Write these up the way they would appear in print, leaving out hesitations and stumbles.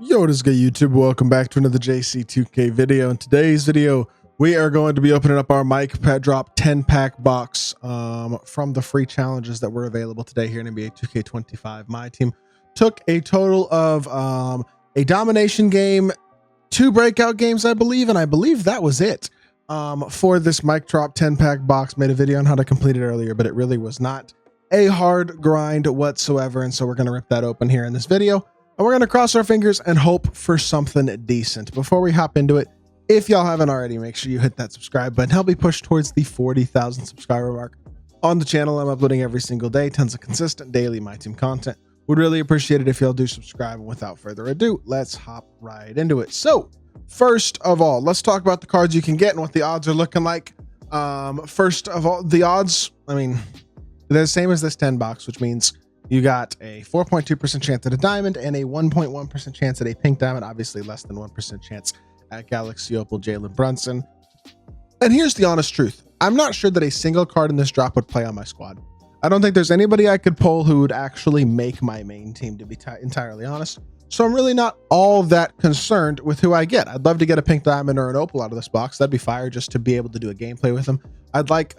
Yo, what is good, YouTube? Welcome back to another JC2K video. In today's video, we are going to be opening up our MyTEAM 10-pack box from the free challenges that were available today here in NBA 2K25. My team took a total of a domination game, 2 breakout games, I believe, and I believe that was it for this MyTEAM 10-pack box. Made a video on how to complete it earlier, but it really was not a hard grind whatsoever, and so we're going to rip that open here in this video. And we're going to cross our fingers and hope for something decent. Before we hop into it, if y'all haven't already, make sure you hit that subscribe button. Help me push towards the 40,000 subscriber mark on the channel. I'm uploading every single day, tons of consistent daily MyTEAM content. Would really appreciate it if y'all do subscribe. And without further ado, let's hop right into it. So first of all, let's talk about the cards you can get and what the odds are looking like. First of all, the odds, I mean, they're the same as this 10 box, which means you got a 4.2% chance at a diamond and a 1.1% chance at a pink diamond, obviously less than 1% chance at Galaxy Opal Jalen Brunson. And here's the honest truth. I'm not sure that a single card in this drop would play on my squad. I don't think there's anybody I could pull who would actually make my main team, to be entirely honest. So I'm really not all that concerned with who I get. I'd love to get a pink diamond or an opal out of this box. That'd be fire, just to be able to do a gameplay with them. I'd like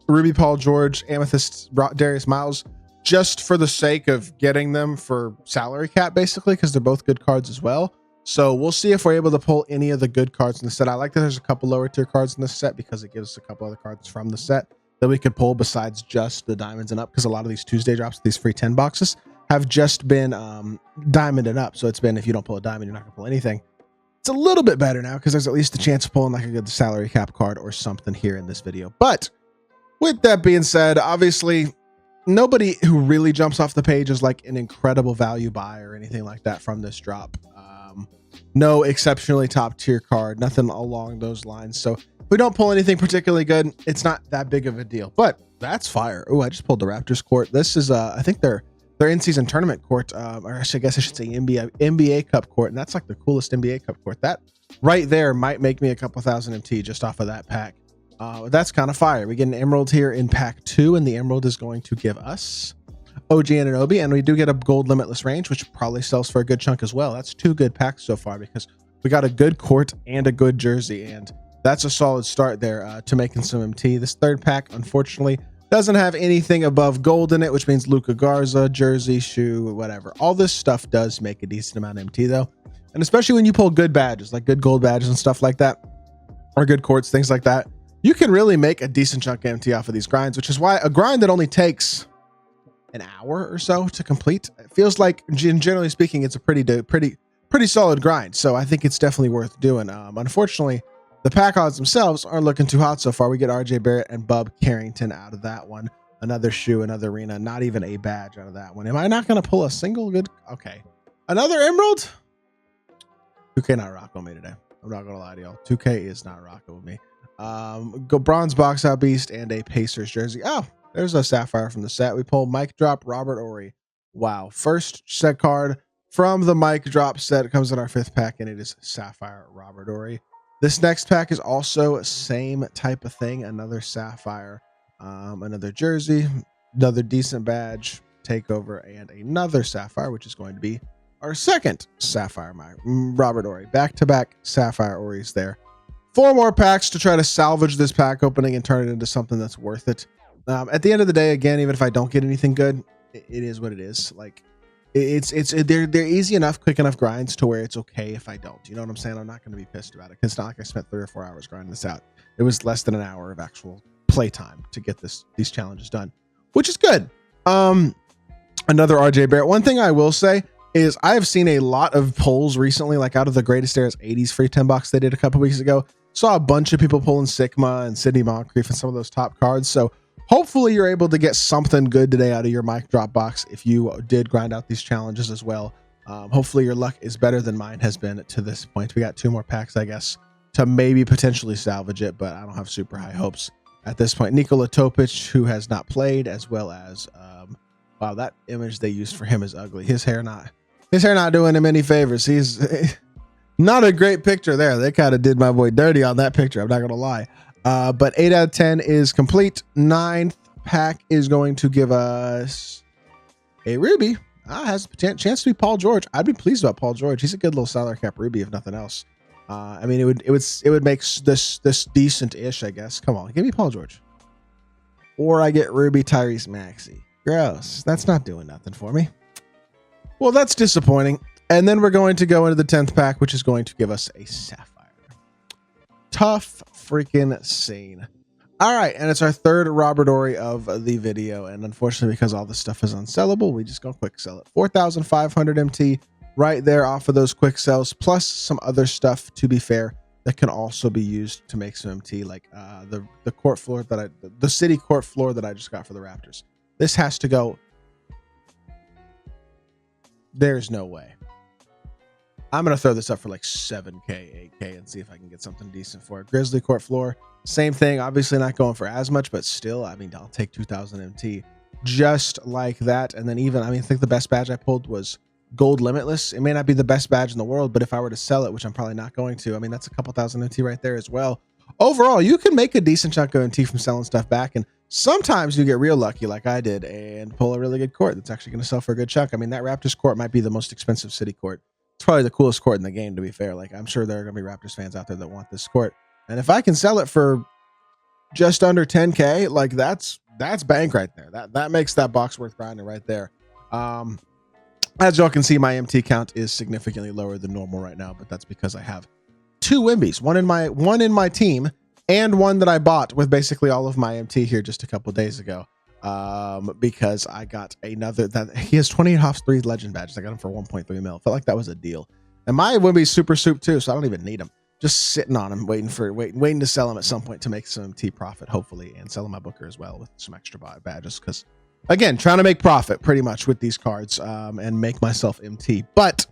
Ruby Paul George, Amethyst Darius Miles, just for the sake of getting them for salary cap, basically, because they're both good cards as well. So we'll see if we're able to pull any of the good cards in the set. I like that there's a couple lower tier cards in this set because it gives us a couple other cards from the set that we could pull besides just the diamonds and up, because a lot of these Tuesday drops, these free 10 boxes, have just been diamond and up. So it's been, if you don't pull a diamond, you're not gonna pull anything. It's a little bit better now because there's at least a chance of pulling like a good salary cap card or something here in this video. But with that being said, obviously nobody who really jumps off the page is like an incredible value buy or anything like that from this drop. No exceptionally top tier card, nothing along those lines. So if we don't pull anything particularly good, it's not that big of a deal, but that's fire. Oh, I just pulled the Raptors court. This is I think they're in-season tournament court, or I guess I should say NBA Cup court, and that's like the coolest NBA Cup court. That right there might make me a couple thousand MT just off of that pack. That's kind of fire. We get an emerald here in pack 2, and the emerald is going to give us OG Anunoby, and we do get a gold limitless range, which probably sells for a good chunk as well. That's 2 good packs so far because we got a good court and a good jersey, and that's a solid start there to making some MT. This third pack, unfortunately, doesn't have anything above gold in it, which means Luka Garza, jersey, shoe, whatever. All this stuff does make a decent amount of MT though, and especially when you pull good badges, like good gold badges and stuff like that, or good courts, things like that, you can really make a decent chunk of MT off of these grinds, which is why a grind that only takes an hour or so to complete, it feels like, generally speaking, it's a pretty solid grind. So I think it's definitely worth doing. Unfortunately, the pack odds themselves aren't looking too hot so far. We get RJ Barrett and Bub Carrington out of that one. Another shoe, another arena, not even a badge out of that one. Am I not going to pull a single good? Okay. Another emerald? 2K not rocking with me today. I'm not going to lie to y'all. 2K is not rocking with me. Go bronze box out beast and a Pacers jersey. Oh, there's a sapphire from the set. We pull Mike Drop Robert Horry. Wow. First set card from the Mike Drop set. It comes in our 5th pack, and it is Sapphire Robert Horry. This next pack is also same type of thing. Another sapphire, another jersey, another decent badge, takeover, and another sapphire, which is going to be our 2nd sapphire Robert Horry. Back-to-back sapphire Horrys there. 4 more packs to try to salvage this pack opening and turn it into something that's worth it. At the end of the day, again, even if I don't get anything good, it is what it is. Like they're easy enough, quick enough grinds to where it's okay if I don't. You know what I'm saying? I'm not going to be pissed about it. It's not like I spent 3 or 4 hours grinding this out. It was less than an hour of actual play time to get these challenges done, which is good. Another RJ Barrett. One thing I will say is I have seen a lot of polls recently, like out of the Greatest Eras 80s free 10 box they did a couple weeks ago. Saw a bunch of people pulling Sigma and Sidney Moncrief and some of those top cards. So hopefully you're able to get something good today out of your mic drop box if you did grind out these challenges as well. Hopefully your luck is better than mine has been to this point. We got 2 more packs, I guess, to maybe potentially salvage it, but I don't have super high hopes at this point. Nikola Topic, who has not played, as well as wow, that image they used for him is ugly. His hair not doing him any favors. He's not a great picture there. They kind of did my boy dirty on that picture, I'm not gonna lie. But 8 out of 10 is complete. 9th pack is going to give us a ruby. has a chance to be Paul George. I'd be pleased about Paul George. He's a good little salary cap Ruby, if nothing else. I mean, it would make this decent-ish, I guess. Come on, give me Paul George. Or I get Ruby Tyrese Maxey. Gross. That's not doing nothing for me. Well, that's disappointing. And then we're going to go into the 10th pack, which is going to give us a Sapphire. Tough freaking scene. All right, and it's our third Robert Ory of the video, and unfortunately, because all this stuff is unsellable, we just go quick sell it. 4,500 MT right there off of those quick sells, plus some other stuff, to be fair, that can also be used to make some MT, like the court floor that the city court floor that I just got for the Raptors. This has to go. There's no way. I'm going to throw this up for like 7K, 8K and see if I can get something decent for it. Grizzly court floor, same thing. Obviously not going for as much, but still, I mean, I'll take 2,000 MT just like that. And then even, I mean, I think the best badge I pulled was gold limitless. It may not be the best badge in the world, but if I were to sell it, which I'm probably not going to, I mean, that's a couple thousand MT right there as well. Overall, you can make a decent chunk of MT from selling stuff back. And sometimes you get real lucky like I did and pull a really good court that's actually going to sell for a good chunk. I mean, that Raptors court might be the most expensive city court. It's probably the coolest court in the game, to be fair. Like, I'm sure there are going to be Raptors fans out there that want this court. And if I can sell it for just under 10K, like that's bank right there. That makes that box worth grinding right there. As y'all can see, my MT count is significantly lower than normal right now, but that's because I have two Wimbies, one in my team and one that I bought with basically all of my MT here just a couple days ago. Because I got another that he has 28 Hoffs 3 legend badges. I got him for 1.3 mil. Felt like that was a deal. And my Wimby's super soup too, so I don't even need him. Just sitting on him, waiting to sell him at some point to make some MT profit, hopefully, and selling my Booker as well with some extra badges. Because again, trying to make profit pretty much with these cards, and make myself MT. But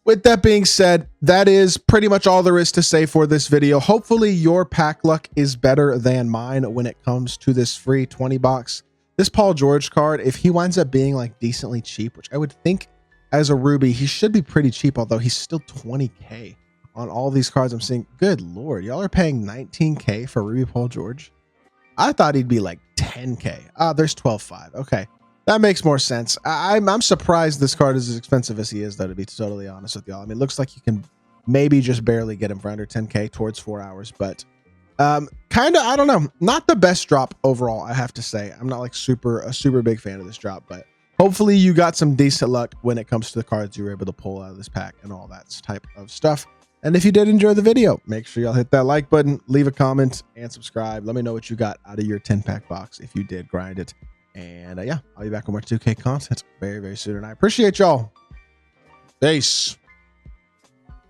with that being said, that is pretty much all there is to say for this video. Hopefully your pack luck is better than mine when it comes to this free 20 box. This Paul George card, if he winds up being like decently cheap, which I would think as a Ruby, he should be pretty cheap, although he's still 20K on all these cards I'm seeing. Good Lord, y'all are paying 19K for Ruby Paul George? I thought he'd be like 10K. There's 12.5. Okay, that makes more sense. I'm surprised this card is as expensive as he is, though, to be totally honest with y'all. I mean, it looks like you can maybe just barely get him for under 10K towards 4 hours, but kind of, I don't know, not the best drop overall, I have to say. I'm not like a super big fan of this drop, but hopefully you got some decent luck when it comes to the cards you were able to pull out of this pack and all that type of stuff. And if you did enjoy the video, make sure y'all hit that like button, leave a comment, and subscribe. Let me know what you got out of your 10-pack box if you did grind it. And yeah, I'll be back with more 2K content very, very soon. And I appreciate y'all. Peace.